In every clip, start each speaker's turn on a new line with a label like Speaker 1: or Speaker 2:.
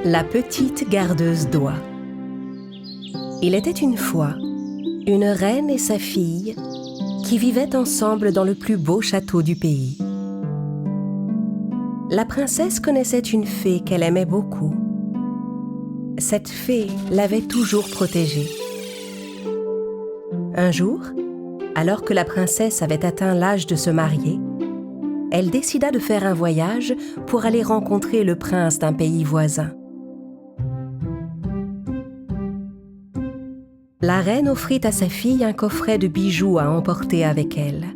Speaker 1: La petite gardeuse d'oies. Il était une fois une reine et sa fille qui vivaient ensemble dans le plus beau château du pays. La princesse connaissait une fée qu'elle aimait beaucoup. Cette fée l'avait toujours protégée. Un jour, alors que la princesse avait atteint l'âge de se marier, elle décida de faire un voyage pour aller rencontrer le prince d'un pays voisin. La reine offrit à sa fille un coffret de bijoux à emporter avec elle.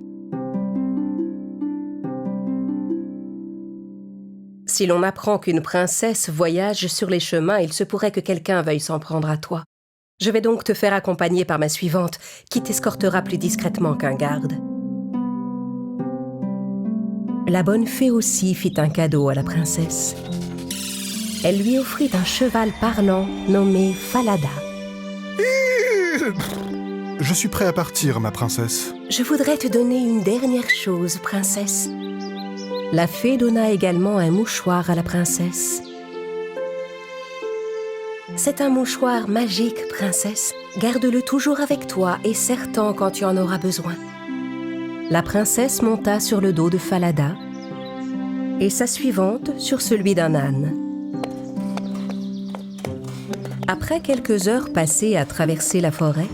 Speaker 1: Si l'on apprend qu'une princesse voyage sur les chemins, il se pourrait que quelqu'un veuille s'en prendre à toi. Je vais donc te faire accompagner par ma suivante, qui t'escortera plus discrètement qu'un garde. La bonne fée aussi fit un cadeau à la princesse. Elle lui offrit un cheval parlant nommé Falada.
Speaker 2: Je suis prêt à partir, ma princesse.
Speaker 1: Je voudrais te donner une dernière chose, princesse. La fée donna également un mouchoir à la princesse. C'est un mouchoir magique, princesse. Garde-le toujours avec toi et serre-t'en quand tu en auras besoin. La princesse monta sur le dos de Falada et sa suivante sur celui d'un âne. Après quelques heures passées à traverser la forêt,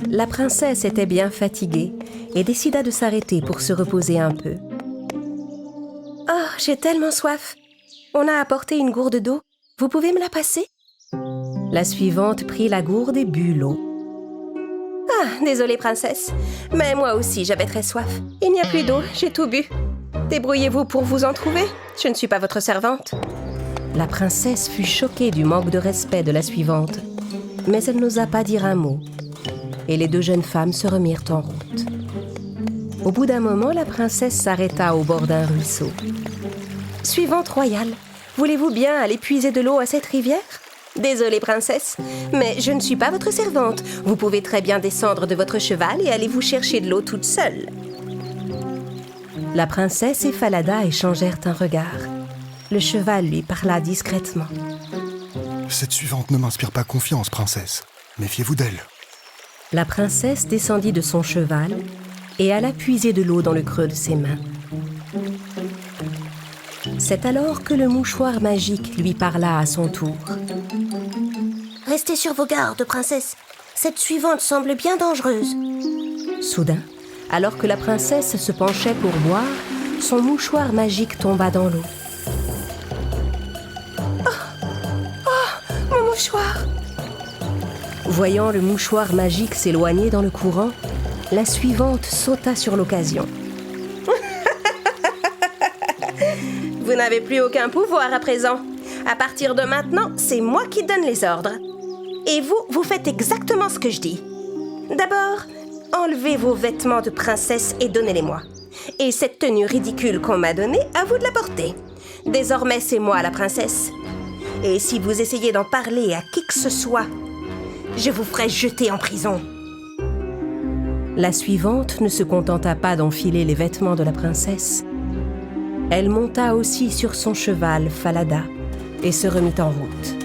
Speaker 1: la princesse était bien fatiguée et décida de s'arrêter pour se reposer un peu. « Oh, j'ai tellement soif! On a apporté une gourde d'eau. Vous pouvez me la passer ?» La suivante prit la gourde et but l'eau. « Ah, désolée, princesse, mais moi aussi j'avais très soif. Il n'y a plus d'eau, j'ai tout bu. Débrouillez-vous pour vous en trouver. Je ne suis pas votre servante. » La princesse fut choquée du manque de respect de la suivante, mais elle n'osa pas dire un mot, et les deux jeunes femmes se remirent en route. Au bout d'un moment, la princesse s'arrêta au bord d'un ruisseau. « Suivante royale, voulez-vous bien aller puiser de l'eau à cette rivière ? Désolée, princesse, mais je ne suis pas votre servante. Vous pouvez très bien descendre de votre cheval et aller vous chercher de l'eau toute seule. » La princesse et Falada échangèrent un regard. Le cheval lui parla discrètement.
Speaker 2: « Cette suivante ne m'inspire pas confiance, princesse. Méfiez-vous d'elle. »
Speaker 1: La princesse descendit de son cheval et alla puiser de l'eau dans le creux de ses mains. C'est alors que le mouchoir magique lui parla à son tour. « Restez sur vos gardes, princesse. Cette suivante semble bien dangereuse. » Soudain, alors que la princesse se penchait pour boire, son mouchoir magique tomba dans l'eau. Mon mouchoir! Voyant le mouchoir magique s'éloigner dans le courant, la suivante sauta sur l'occasion. Vous n'avez plus aucun pouvoir à présent. À partir de maintenant, c'est moi qui donne les ordres. Et vous faites exactement ce que je dis. D'abord, enlevez vos vêtements de princesse et donnez-les-moi. Et cette tenue ridicule qu'on m'a donnée, à vous de la porter. Désormais, c'est moi la princesse. Et si vous essayez d'en parler à qui que ce soit, je vous ferai jeter en prison. » La suivante ne se contenta pas d'enfiler les vêtements de la princesse. Elle monta aussi sur son cheval, Falada, et se remit en route.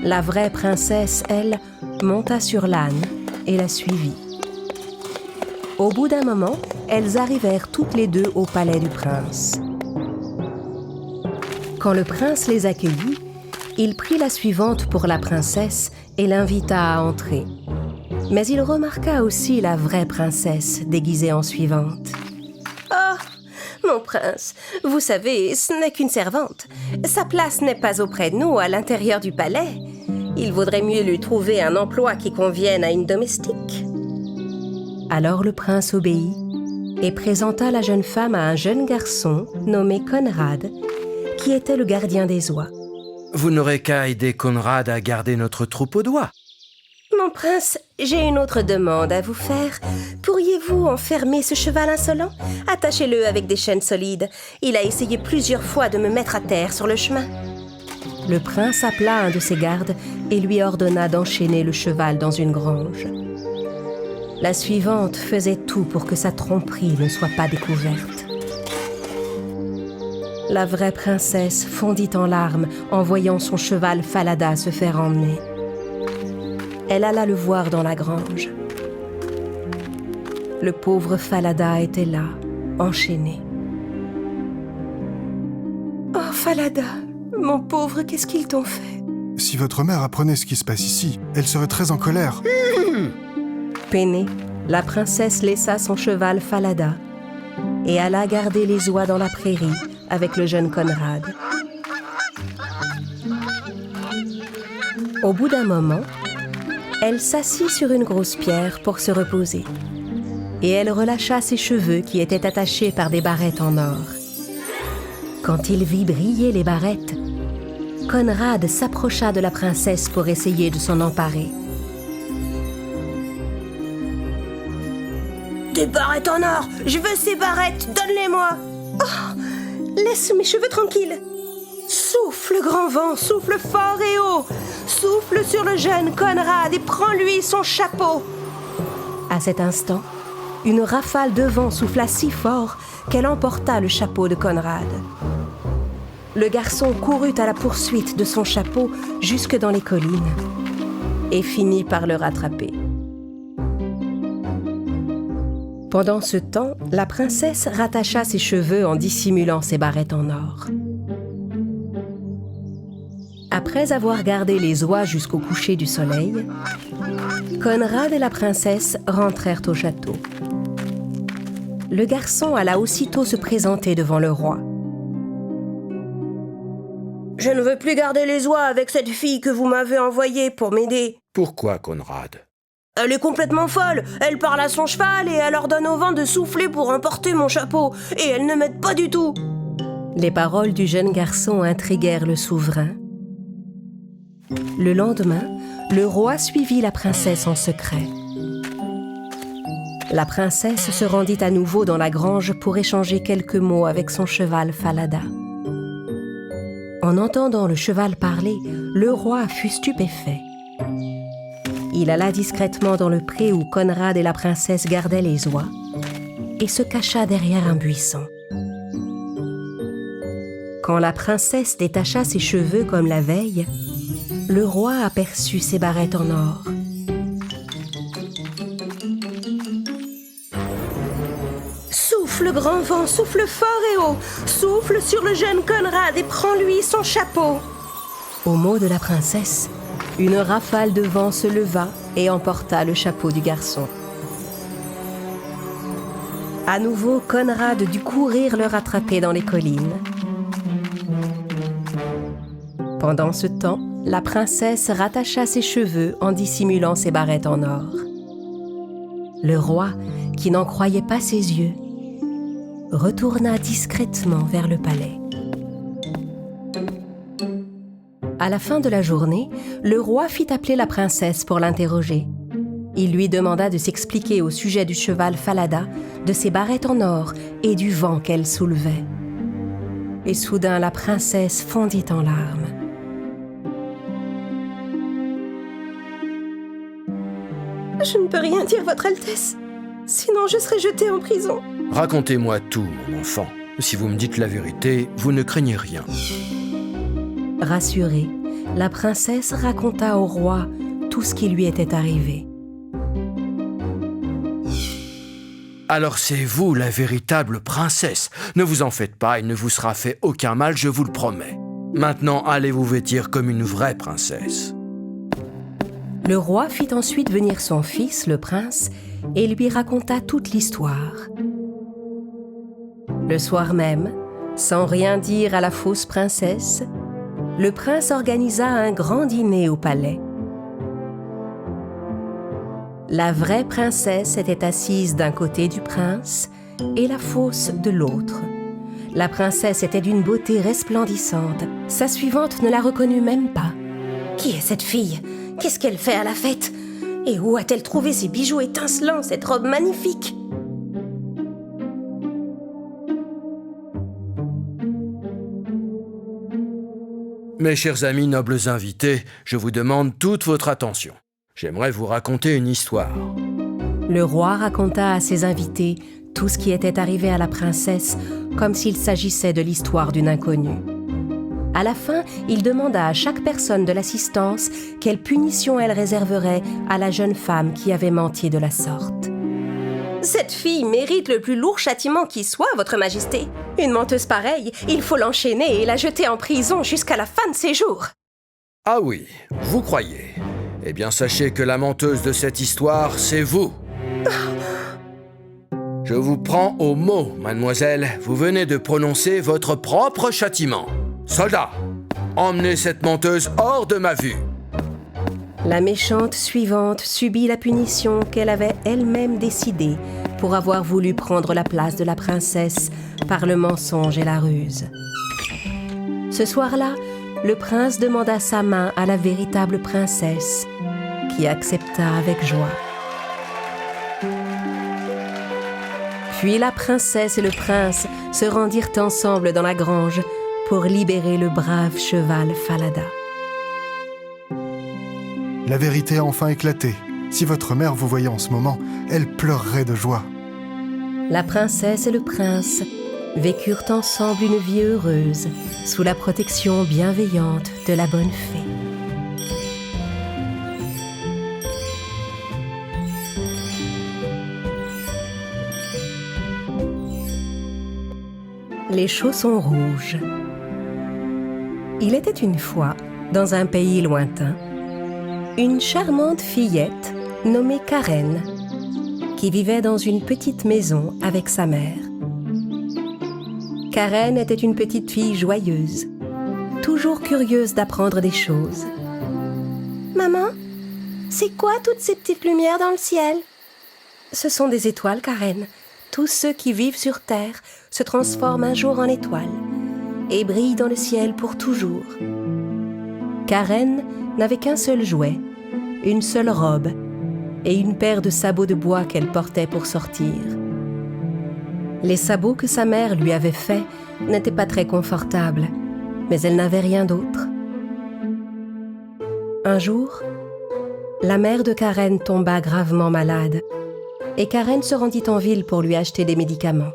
Speaker 1: La vraie princesse, elle, monta sur l'âne et la suivit. Au bout d'un moment, elles arrivèrent toutes les deux au palais du prince. Quand le prince les accueillit, il prit la suivante pour la princesse et l'invita à entrer. Mais il remarqua aussi la vraie princesse déguisée en suivante. « Oh, mon prince, vous savez, ce n'est qu'une servante. Sa place n'est pas auprès de nous, à l'intérieur du palais. Il vaudrait mieux lui trouver un emploi qui convienne à une domestique. » Alors le prince obéit et présenta la jeune femme à un jeune garçon nommé Conrad, qui était le gardien des oies.
Speaker 3: « Vous n'aurez qu'à aider Conrad à garder notre troupeau d'oies. »«
Speaker 1: Mon prince, j'ai une autre demande à vous faire. Pourriez-vous enfermer ce cheval insolent ? Attachez-le avec des chaînes solides. Il a essayé plusieurs fois de me mettre à terre sur le chemin. » Le prince appela un de ses gardes et lui ordonna d'enchaîner le cheval dans une grange. La suivante faisait tout pour que sa tromperie ne soit pas découverte. La vraie princesse fondit en larmes en voyant son cheval Falada se faire emmener. Elle alla le voir dans la grange. Le pauvre Falada était là, enchaîné. « Oh, Falada, mon pauvre, qu'est-ce qu'ils t'ont fait ?»
Speaker 2: Si votre mère apprenait ce qui se passe ici, elle serait très en colère.
Speaker 1: Peinée, la princesse laissa son cheval Falada et alla garder les oies dans la prairie avec le jeune Conrad. Au bout d'un moment, elle s'assit sur une grosse pierre pour se reposer et elle relâcha ses cheveux qui étaient attachés par des barrettes en or. Quand il vit briller les barrettes, Conrad s'approcha de la princesse pour essayer de s'en emparer. Des barrettes en or! Je veux ces barrettes! Donne-les-moi! Oh! Laisse mes cheveux tranquilles! Souffle, grand vent, souffle fort et haut! Souffle sur le jeune Conrad et prends-lui son chapeau! À cet instant, une rafale de vent souffla si fort qu'elle emporta le chapeau de Conrad. Le garçon courut à la poursuite de son chapeau jusque dans les collines et finit par le rattraper. Pendant ce temps, la princesse rattacha ses cheveux en dissimulant ses barrettes en or. Après avoir gardé les oies jusqu'au coucher du soleil, Conrad et la princesse rentrèrent au château. Le garçon alla aussitôt se présenter devant le roi. « Je ne veux plus garder les oies avec cette fille que vous m'avez envoyée pour m'aider. »
Speaker 3: « Pourquoi, Conrad ?»«
Speaker 1: Elle est complètement folle. Elle parle à son cheval et elle ordonne au vent de souffler pour emporter mon chapeau. Et elle ne m'aide pas du tout. » Les paroles du jeune garçon intriguèrent le souverain. Le lendemain, le roi suivit la princesse en secret. La princesse se rendit à nouveau dans la grange pour échanger quelques mots avec son cheval Falada. En entendant le cheval parler, le roi fut stupéfait. Il alla discrètement dans le pré où Conrad et la princesse gardaient les oies et se cacha derrière un buisson. Quand la princesse détacha ses cheveux comme la veille, le roi aperçut ses barrettes en or. Souffle, grand vent, souffle fort et haut, souffle sur le jeune Conrad et prends-lui son chapeau. Au mot de la princesse, une rafale de vent se leva et emporta le chapeau du garçon. À nouveau, Conrad dut courir le rattraper dans les collines. Pendant ce temps, la princesse rattacha ses cheveux en dissimulant ses barrettes en or. Le roi, qui n'en croyait pas ses yeux, retourna discrètement vers le palais. À la fin de la journée, le roi fit appeler la princesse pour l'interroger. Il lui demanda de s'expliquer au sujet du cheval Falada, de ses barrettes en or et du vent qu'elle soulevait. Et soudain, la princesse fondit en larmes. « Je ne peux rien dire, Votre Altesse, sinon je serai jetée en prison. »
Speaker 3: Racontez-moi tout, mon enfant. Si vous me dites la vérité, vous ne craignez rien.
Speaker 1: Rassurée, la princesse raconta au roi tout ce qui lui était arrivé.
Speaker 3: Alors c'est vous la véritable princesse. Ne vous en faites pas, il ne vous sera fait aucun mal, je vous le promets. Maintenant, allez vous vêtir comme une vraie princesse.
Speaker 1: Le roi fit ensuite venir son fils, le prince, et lui raconta toute l'histoire. Le soir même, sans rien dire à la fausse princesse, le prince organisa un grand dîner au palais. La vraie princesse était assise d'un côté du prince et la fausse de l'autre. La princesse était d'une beauté resplendissante. Sa suivante ne la reconnut même pas. « Qui est cette fille ? Qu'est-ce qu'elle fait à la fête ? Et où a-t-elle trouvé ces bijoux étincelants, cette robe magnifique ?»
Speaker 3: Mes chers amis nobles invités, je vous demande toute votre attention. J'aimerais vous raconter une histoire.
Speaker 1: Le roi raconta à ses invités tout ce qui était arrivé à la princesse comme s'il s'agissait de l'histoire d'une inconnue. À la fin, il demanda à chaque personne de l'assistance quelle punition elle réserverait à la jeune femme qui avait menti de la sorte. « Cette fille mérite le plus lourd châtiment qui soit, Votre Majesté. Une menteuse pareille, il faut l'enchaîner et la jeter en prison jusqu'à la fin de ses jours. »
Speaker 3: Ah oui, vous croyez? Eh bien, sachez que la menteuse de cette histoire, c'est vous. Je vous prends au mot, mademoiselle. Vous venez de prononcer votre propre châtiment. Soldats, emmenez cette menteuse hors de ma vue.
Speaker 1: La méchante suivante subit la punition qu'elle avait elle-même décidée pour avoir voulu prendre la place de la princesse par le mensonge et la ruse. Ce soir-là, le prince demanda sa main à la véritable princesse, qui accepta avec joie. Puis la princesse et le prince se rendirent ensemble dans la grange pour libérer le brave cheval Falada.
Speaker 2: La vérité a enfin éclaté. Si votre mère vous voyait en ce moment, elle pleurerait de joie.
Speaker 1: La princesse et le prince vécurent ensemble une vie heureuse, sous la protection bienveillante de la bonne fée. Les chaussons rouges. Il était une fois, dans un pays lointain, une charmante fillette nommée Karen, qui vivait dans une petite maison avec sa mère. Karen était une petite fille joyeuse, toujours curieuse d'apprendre des choses. « Maman, c'est quoi toutes ces petites lumières dans le ciel ?»« Ce sont des étoiles, Karen. Tous ceux qui vivent sur Terre se transforment un jour en étoiles et brillent dans le ciel pour toujours. » Karen n'avait qu'un seul jouet, une seule robe et une paire de sabots de bois qu'elle portait pour sortir. Les sabots que sa mère lui avait faits n'étaient pas très confortables, mais elle n'avait rien d'autre. Un jour, la mère de Karen tomba gravement malade et Karen se rendit en ville pour lui acheter des médicaments.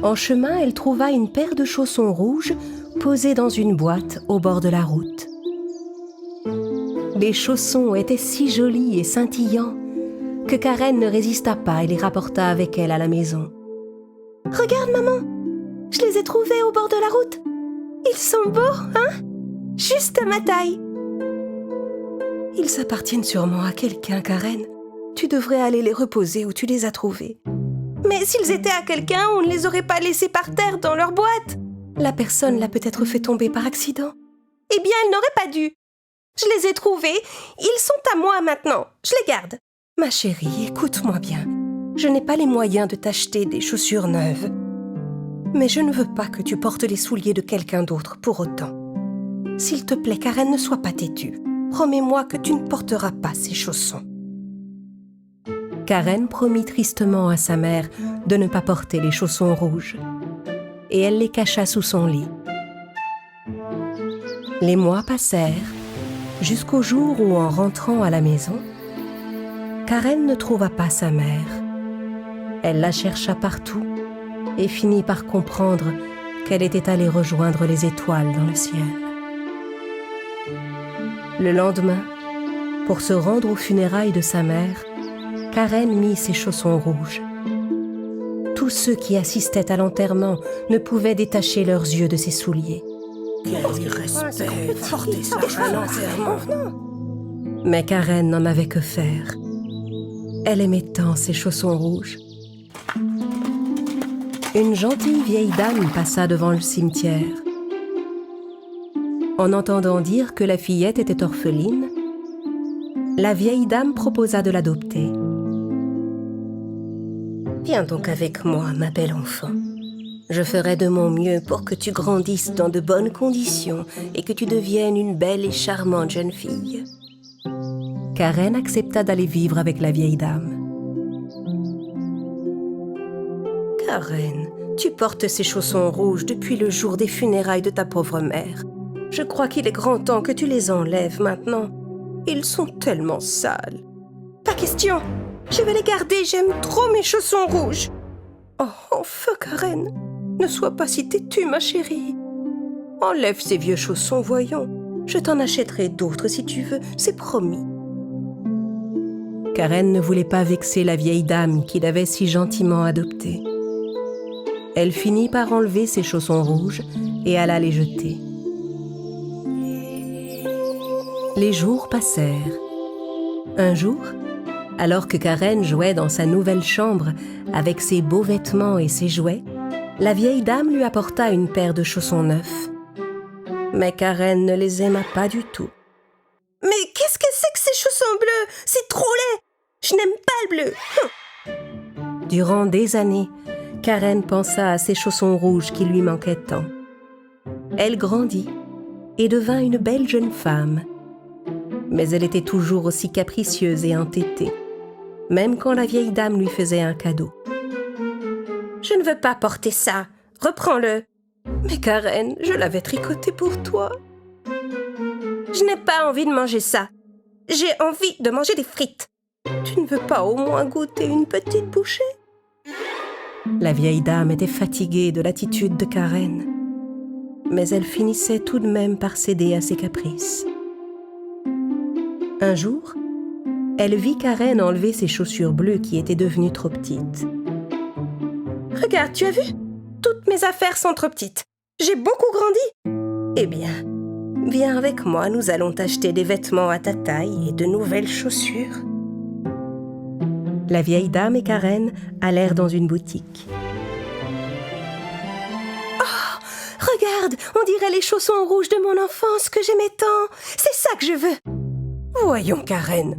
Speaker 1: En chemin, elle trouva une paire de chaussons rouges posés dans une boîte au bord de la route. Les chaussons étaient si jolis et scintillants que Karen ne résista pas et les rapporta avec elle à la maison. « Regarde, maman, je les ai trouvés au bord de la route. Ils sont beaux, hein? Juste à ma taille. »« Ils appartiennent sûrement à quelqu'un, Karen. Tu devrais aller les reposer où tu les as trouvés. »« Mais s'ils étaient à quelqu'un, on ne les aurait pas laissés par terre dans leur boîte. La personne l'a peut-être fait tomber par accident. »« Eh bien, elle n'aurait pas dû. Je les ai trouvés. Ils sont à moi maintenant. Je les garde. » « Ma chérie, écoute-moi bien. Je n'ai pas les moyens de t'acheter des chaussures neuves. Mais je ne veux pas que tu portes les souliers de quelqu'un d'autre pour autant. S'il te plaît, Karen, ne sois pas têtue. Promets-moi que tu ne porteras pas ces chaussons. » Karen promit tristement à sa mère de ne pas porter les chaussons rouges. Et elle les cacha sous son lit. Les mois passèrent, jusqu'au jour où, en rentrant à la maison, Karen ne trouva pas sa mère. Elle la chercha partout et finit par comprendre qu'elle était allée rejoindre les étoiles dans le ciel. Le lendemain, pour se rendre aux funérailles de sa mère, Karen mit ses chaussons rouges. Tous ceux qui assistaient à l'enterrement ne pouvaient détacher leurs yeux de ses souliers. Quel irrespect, porter ça à l'enterrement. Mais Karen n'en avait que faire. Elle aimait tant ses chaussons rouges. Une gentille vieille dame passa devant le cimetière. En entendant dire que la fillette était orpheline, la vieille dame proposa de l'adopter. « Viens donc avec moi, ma belle enfant. Je ferai de mon mieux pour que tu grandisses dans de bonnes conditions et que tu deviennes une belle et charmante jeune fille. » Karen accepta d'aller vivre avec la vieille dame. « Karen, tu portes ces chaussons rouges depuis le jour des funérailles de ta pauvre mère. Je crois qu'il est grand temps que tu les enlèves maintenant. Ils sont tellement sales. »« Pas question. Je vais les garder, j'aime trop mes chaussons rouges. Oh, enfin, Karen, ne sois pas si têtue, ma chérie. Enlève ces vieux chaussons, voyons. Je t'en achèterai d'autres si tu veux, c'est promis. Karen ne voulait pas vexer la vieille dame qui l'avait si gentiment adoptée. Elle finit par enlever ses chaussons rouges et alla les jeter. Les jours passèrent. Un jour, alors que Karen jouait dans sa nouvelle chambre avec ses beaux vêtements et ses jouets, la vieille dame lui apporta une paire de chaussons neufs. Mais Karen ne les aima pas du tout. « Mais qu'est-ce que c'est que ces chaussons bleus? C'est trop laid! Je n'aime pas le bleu! » Durant des années, Karen pensa à ces chaussons rouges qui lui manquaient tant. Elle grandit et devint une belle jeune femme. Mais elle était toujours aussi capricieuse et entêtée, même quand la vieille dame lui faisait un cadeau. « Je ne veux pas porter ça, reprends-le. »« Mais Karen, je l'avais tricoté pour toi. »« Je n'ai pas envie de manger ça. J'ai envie de manger des frites. Tu ne veux pas au moins goûter une petite bouchée ?» La vieille dame était fatiguée de l'attitude de Karen, mais elle finissait tout de même par céder à ses caprices. Un jour, elle vit Karen enlever ses chaussures bleues qui étaient devenues trop petites. « Regarde, tu as vu? Toutes mes affaires sont trop petites. J'ai beaucoup grandi. Eh bien, viens avec moi, nous allons t'acheter des vêtements à ta taille et de nouvelles chaussures. » La vieille dame et Karen allèrent dans une boutique. « Oh, regarde, on dirait les chaussons rouges de mon enfance que j'aimais tant. C'est ça que je veux. » « Voyons, Karen,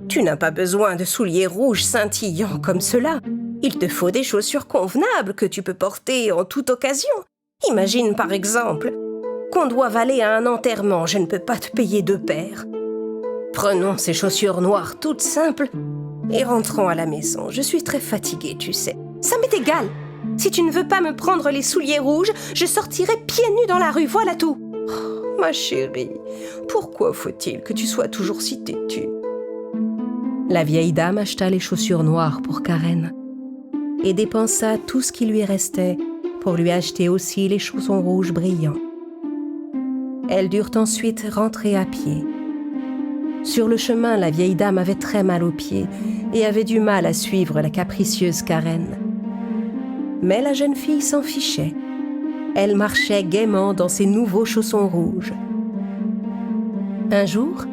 Speaker 1: tu n'as pas besoin de souliers rouges scintillants comme cela. Il te faut des chaussures convenables que tu peux porter en toute occasion. Imagine par exemple qu'on doive aller à un enterrement, je ne peux pas te payer 2 paires. Prenons ces chaussures noires toutes simples et rentrons à la maison. Je suis très fatiguée, tu sais. Ça m'est égal. Si tu ne veux pas me prendre les souliers rouges, je sortirai pieds nus dans la rue, voilà tout. Oh, ma chérie, pourquoi faut-il que tu sois toujours si têtue? La vieille dame acheta les chaussures noires pour Karen et dépensa tout ce qui lui restait pour lui acheter aussi les chaussons rouges brillants. Elles durent ensuite rentrer à pied. Sur le chemin, la vieille dame avait très mal aux pieds et avait du mal à suivre la capricieuse Karen. Mais la jeune fille s'en fichait. Elle marchait gaiement dans ses nouveaux chaussons rouges. Un jour,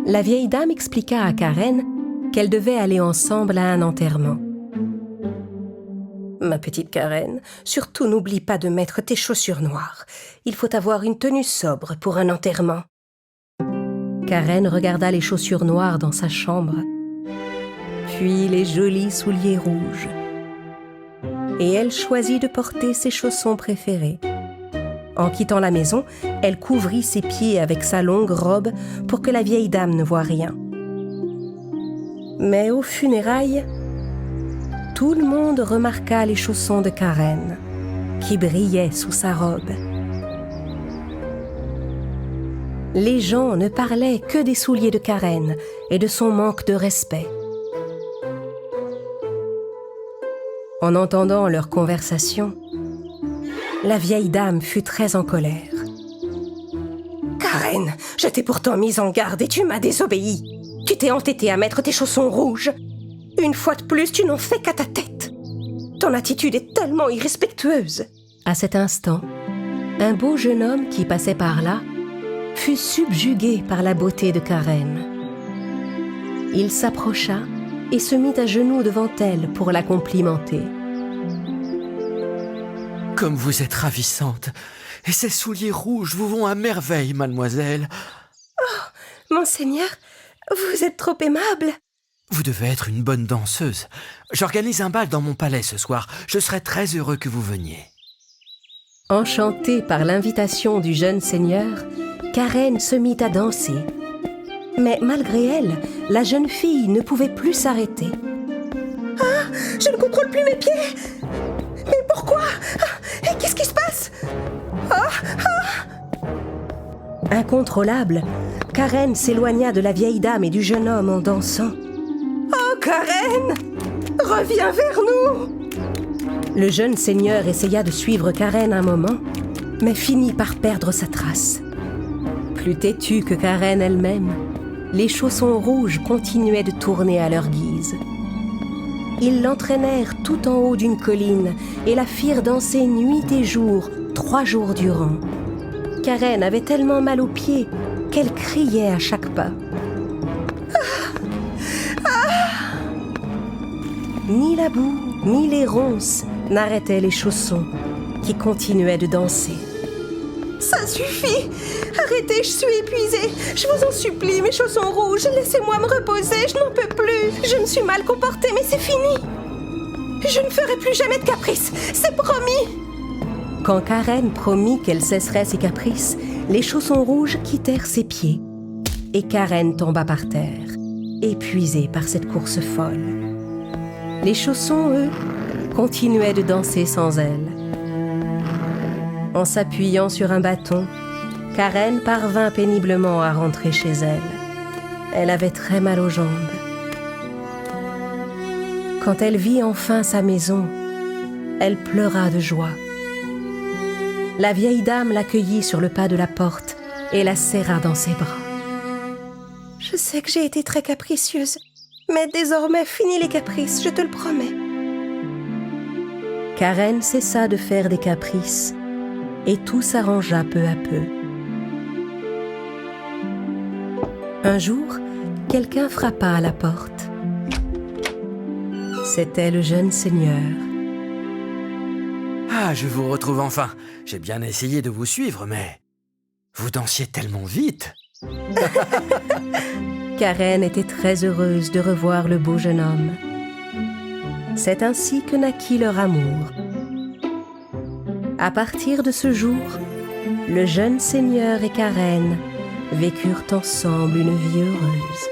Speaker 1: la vieille dame expliqua à Karen qu'elle devait aller ensemble à un enterrement. « Ma petite Karen, surtout n'oublie pas de mettre tes chaussures noires. Il faut avoir une tenue sobre pour un enterrement. » Karen regarda les chaussures noires dans sa chambre, puis les jolis souliers rouges. Et elle choisit de porter ses chaussons préférés. En quittant la maison, elle couvrit ses pieds avec sa longue robe pour que la vieille dame ne voie rien. Mais aux funérailles, tout le monde remarqua les chaussons de Karen, qui brillaient sous sa robe. Les gens ne parlaient que des souliers de Karen et de son manque de respect. En entendant leur conversation, la vieille dame fut très en colère. « Karen, je t'ai pourtant mise en garde et tu m'as désobéi. Tu t'es entêtée à mettre tes chaussons rouges. Une fois de plus, tu n'en fais qu'à ta tête. Ton attitude est tellement irrespectueuse. » À cet instant, un beau jeune homme qui passait par là fut subjugué par la beauté de Karen. Il s'approcha et se mit à genoux devant elle pour la complimenter.
Speaker 3: « Comme vous êtes ravissante, et ces souliers rouges vous vont à merveille, mademoiselle. »«
Speaker 1: Oh, monseigneur, vous êtes trop aimable. »
Speaker 3: Vous devez être une bonne danseuse. J'organise un bal dans mon palais ce soir. Je serai très heureux que vous veniez. »
Speaker 1: Enchantée par l'invitation du jeune seigneur, Karen se mit à danser. Mais malgré elle, la jeune fille ne pouvait plus s'arrêter. « Ah, je ne contrôle plus mes pieds. Mais pourquoi? Et qu'est-ce qui se passe? Incontrôlable, Karen s'éloigna de la vieille dame et du jeune homme en dansant. « Oh, Karen! Reviens vers nous! Le jeune seigneur essaya de suivre Karen un moment, mais finit par perdre sa trace. Plus têtue que Karen elle-même, les chaussons rouges continuaient de tourner à leur guise. Ils l'entraînèrent tout en haut d'une colline et la firent danser nuit et jour, 3 jours durant. Karen avait tellement mal aux pieds qu'elle criait à chaque pas. Ni la boue, ni les ronces n'arrêtaient les chaussons, qui continuaient de danser. Ça suffit! Arrêtez, je suis épuisée! Je vous en supplie, mes chaussons rouges, laissez-moi me reposer, je n'en peux plus! Je me suis mal comportée, mais c'est fini! Je ne ferai plus jamais de caprices, c'est promis! Quand Karen promit qu'elle cesserait ses caprices, les chaussons rouges quittèrent ses pieds. Et Karen tomba par terre, épuisée par cette course folle. Les chaussons, eux, continuaient de danser sans elle. En s'appuyant sur un bâton, Karen parvint péniblement à rentrer chez elle. Elle avait très mal aux jambes. Quand elle vit enfin sa maison, elle pleura de joie. La vieille dame l'accueillit sur le pas de la porte et la serra dans ses bras. « Je sais que j'ai été très capricieuse, mais désormais, fini les caprices, je te le promets. » Karen cessa de faire des caprices et tout s'arrangea peu à peu. Un jour, quelqu'un frappa à la porte. C'était le jeune seigneur.
Speaker 3: « Ah, je vous retrouve enfin. J'ai bien essayé de vous suivre, mais vous dansiez tellement vite. »
Speaker 1: Karen était très heureuse de revoir le beau jeune homme. C'est ainsi que naquit leur amour. À partir de ce jour, le jeune seigneur et Karen vécurent ensemble une vie heureuse.